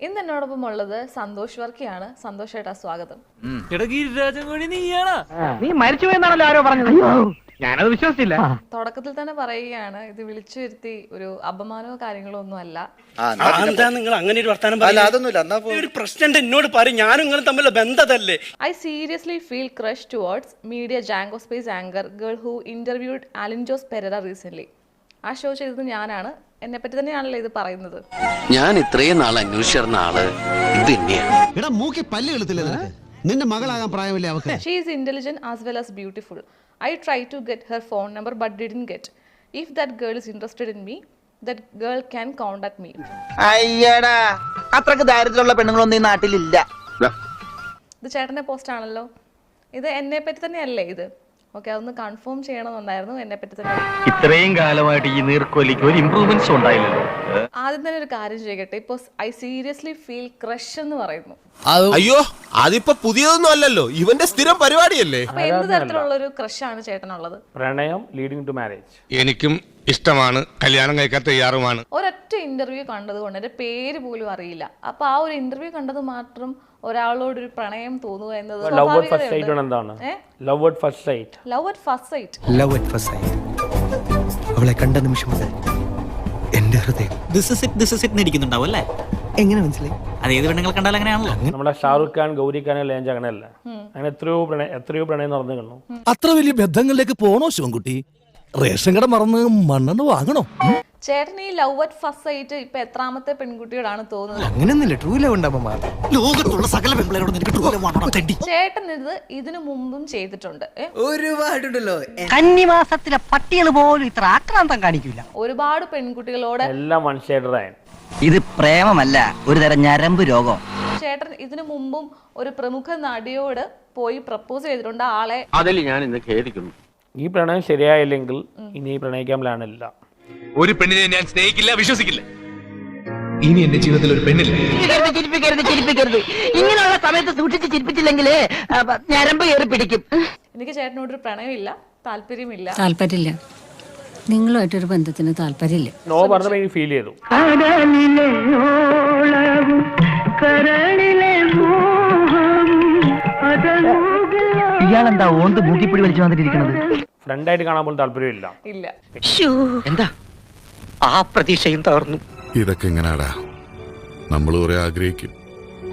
ഇന്ന് എന്നോടൊപ്പം ഉള്ളത് സന്തോഷ് വർക്കിയാണ്. സന്തോഷ് ഏട്ടാ, സ്വാഗതം. നീ മരിച്ചു എന്നാണല്ലോ ആരോ പറഞ്ഞത്. ഞാനത് വിശ്വസിച്ചില്ല. തുടക്കത്തിൽ തന്നെ പറയുകയാണ്, ഇത് വിളിച്ചു വരുത്തി ഒരു അപമാനമോ കാര്യങ്ങളോ ഒന്നും അല്ല. നിങ്ങൾ അങ്ങനെ ഒരു വർത്താനം ഒരു പ്രശ്നം എന്നോട് പറയും. ഞാനും നിങ്ങൾ തമ്മിലുള്ള ബന്ധതല്ലേ. I seriously feel crushed towards media Django Space anchor girl who interviewed Alan Jos Pereira recently. ആ ഷോ ചെയ്തത് ഞാനാണ്. എന്നെ പറ്റി തന്നെയാണല്ലോ ഇത് പറയുന്നത്. ഞാൻ ഇത്രയും നാൾ അന്വേഷിച്ചിരുന്ന ആള് ഇത് തന്നെയാണ്. നിന്റെ മകളാകാൻ പ്രായമില്ല അവക്ക്. She is intelligent as well as beautiful. I tried to get her phone number but didn't get. If that girl is interested in me, that girl can contact me. അയ്യടാ, അത്രക്ക് ദാരിദ്ര്യമുള്ള പെണ്ണുങ്ങളൊന്നും ഈ നാട്ടിലില്ല. ഇത് ചേട്ടന്റെ പോസ്റ്റ് ആണല്ലോ. ഇത് എന്നെ പറ്റി തന്നെയല്ലേ ഇത്? ഓക്കെ, അതൊന്ന് കൺഫേം ചെയ്യണമെന്നുണ്ടായിരുന്നു. എന്നെ പറ്റി തന്നെ. ഇത്രയും കാലമായിട്ട് ഈ നീർക്കോലിക്ക് ഒരു ഇംപ്രൂവ്മെന്റ്സ് ഉണ്ടായില്ലല്ലോ. ആദ്യം തന്നെ ഒരു കാര്യം ചെയ്യട്ടെ. ഇപ്പൊ ഐ സീരിയസ്ലി ഫീൽ ക്രഷ് എന്ന് പറയുന്നു. അയ്യോ, അതിപ്പോ പുതിയതൊന്നും അല്ലല്ലോ, ഇവന്റെ സ്ഥിരം പരിപാടിയല്ലേ. അപ്പൊ എന്ത് തരത്തിലുള്ള ഒരു ക്രഷ് ആണ് ചേട്ടനുള്ളത്? പ്രണയം ലീഡിങ് ടു മാരേജ്. എനിക്കും ഇഷ്ടമാണ്, കല്യാണം കഴിക്കാൻ തയ്യാറുമാണ്. ഒരൊറ്റ ഇന്റർവ്യൂ കണ്ടത് കൊണ്ട് എന്റെ പേര് പോലും അറിയില്ല. അപ്പൊ ആ ഒരു ഇന്റർവ്യൂ കണ്ടത് മാത്രം ഒരാളോട് ഒരു പ്രണയം തോന്നുക എന്നത് ലവ് അറ്റ് ഫസ്റ്റ് സൈറ്റ് എന്താണ്? Love at first sight. Love at first sight. Love at first sight. അവളെ കണ്ട നിമിഷം മുതൽ എന്റെ ഹൃദയം ദിസ് ഇസ് ഇറ്റ് ഇരിക്കുന്നുണ്ടാവും അല്ലേ? എങ്ങനെ മനസ്സിലായി? അത് ഏത് പെണ്ണുങ്ങൾ കണ്ടാലും അങ്ങനെയാണല്ലോ. നമ്മുടെ ഷാറുഖ് ഖാൻ, ഗൗരി ഖാൻ, ലേഞ്ച് അങ്ങനെയല്ല. അങ്ങനെ എത്രയോ പ്രണയം നടന്നു കാണുന്നു. അത്ര വലിയ ബന്ധങ്ങളിലേക്ക് പോണോ ശിവൻകുട്ടി? റേഷൻ കട മറന്ന് മണ്ണെണ്ണ വാങ്ങണോ? ചേട്ടൻ ഈ ലവ് അറ്റ് ഫസ്റ്റ് സൈറ്റ് ഇപ്പൊ എത്രാമത്തെ പെൺകുട്ടിയോടാണ് തോന്നുന്നത്? അങ്ങനെയൊന്നുമില്ല, ട്രൂ ലവ് ഉണ്ടാവുമ്പോ ലോകത്തുള്ള സകല പെൺപിള്ളേരോട് നിനക്ക് ട്രൂ ലവ് ആണോ? ചേട്ടൻ ഇത് ഇതിനു മുമ്പും ചെയ്തിട്ടുണ്ട്. ഒരുപാടുണ്ടല്ലോ. കന്നിമാസത്തിലെ പട്ടികൾ പോലും ഇത്ര ആക്രാന്തം കാണിക്കില്ല. ഒരുപാട് പെൺകുട്ടികളോട്. എല്ലാം വൺ ഷെയ്ഡറായി. ഇത് പ്രേമമല്ല, ഒരു തരം ഞരമ്പ് രോഗം. ചേട്ടൻ ഇതിനു മുമ്പും ഒരു പ്രമുഖ നടിയോട് പോയി പ്രപ്പോസ് ചെയ്തിട്ടുണ്ട്. ആളെ അതിൽ ഞാൻ ഇന്ന് ഖേദിക്കുന്നു. ഈ പ്രണയം ശരിയായില്ലെങ്കിൽ ഇനി പ്രണയിക്കാൻ പ്ലാനില്ല. ഒരു പെണ്ണിനെ ഞാൻ സ്നേഹിക്കില്ല, വിശ്വസിക്കില്ല. ഇനി എന്റെ ജീവിതത്തിൽ ഒരു പെണ്ണില്ല. ചിരിപ്പിക്കരുത്. ഇങ്ങനെയുള്ള സമയത്ത് സൂക്ഷിച്ച് ചിരിപ്പിച്ചില്ലെങ്കിൽ ഞരമ്പ് കയറി പിടിക്കും. എനിക്ക് ചേട്ടനോടൊരു പ്രണയമില്ല, താല്പര്യമില്ല. താല്പര്യമില്ല, നിങ്ങളുമായിട്ടൊരു ബന്ധത്തിന് താല്പര്യമില്ല. നോ പറഞ്ഞപ്പോൾ എനിക്ക് ഫീൽ ചെയ്തു. ഇയാളെന്താ ഓന്ത് മൂക്കിപ്പിടി വലിച്ചു വന്നിട്ടിരിക്കുന്നത്? ഫ്രണ്ടായിട്ട് കാണാൻ പോലും താല്പര്യമില്ല. ഇല്ല. എന്താ ആ പ്രതീക്ഷയും തകർന്നു. ഇതൊക്കെ എങ്ങനാടാ? നമ്മൾ കുറെ ആഗ്രഹിക്കും,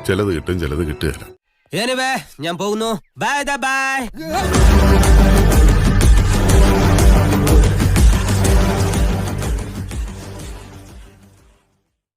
ചിലത് കിട്ടും, ചിലത് കിട്ടുകയില്ല. ഞാൻ പോകുന്നു. Bye bye.